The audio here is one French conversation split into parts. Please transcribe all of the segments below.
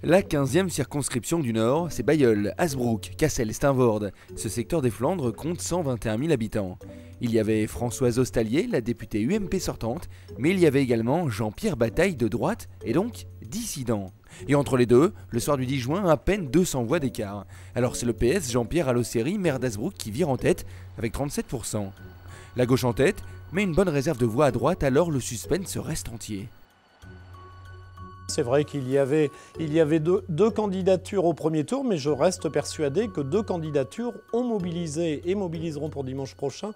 La 15e circonscription du Nord, c'est Bailleul, Hasbrook, Cassel, Steenvoorde. Ce secteur des Flandres compte 121 000 habitants. Il y avait Françoise Ostalier, la députée UMP sortante, mais il y avait également Jean-Pierre Bataille de droite, et donc dissident. Et entre les deux, le soir du 10 juin, à peine 200 voix d'écart. Alors c'est le PS Jean-Pierre Allossery, maire d'Hasbrook, qui vire en tête, avec 37%. La gauche en tête, mais une bonne réserve de voix à droite, alors le suspense reste entier. C'est vrai qu'il y avait deux candidatures au premier tour, mais je reste persuadé que deux candidatures ont mobilisé et mobiliseront pour dimanche prochain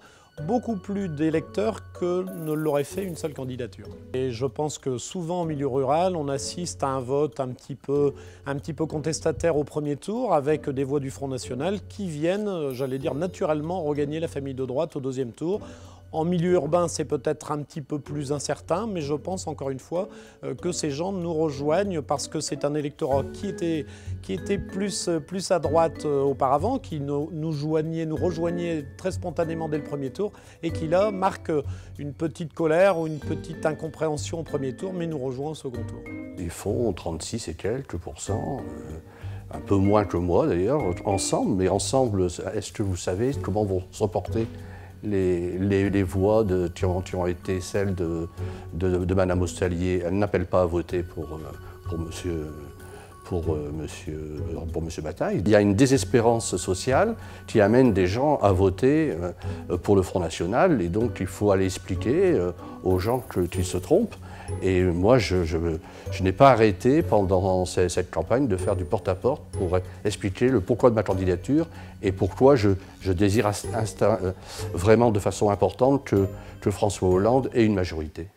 beaucoup plus d'électeurs que ne l'aurait fait une seule candidature. Et je pense que souvent en milieu rural, on assiste à un vote un petit peu contestataire au premier tour, avec des voix du Front National qui viennent, j'allais dire naturellement, regagner la famille de droite au deuxième tour. En milieu urbain, c'est peut-être un petit peu plus incertain, mais je pense encore une fois que ces gens nous rejoignent parce que c'est un électorat qui était plus à droite auparavant, qui nous rejoignait très spontanément dès le premier tour et qui là marque une petite colère ou une petite incompréhension au premier tour, mais nous rejoint au second tour. Ils font 36 et quelques pourcents. Un peu moins que moi d'ailleurs, ensemble, mais ensemble, est-ce que vous savez comment vont se reporter les voix qui ont été celles de Madame Ostalier? Elle n'appelle pas à voter pour Monsieur Bataille. Il y a une désespérance sociale qui amène des gens à voter pour le Front National, et donc il faut aller expliquer aux gens qu'ils se trompent. Et moi, je n'ai pas arrêté pendant cette campagne de faire du porte-à-porte pour expliquer le pourquoi de ma candidature et pourquoi je désire vraiment de façon importante que François Hollande ait une majorité.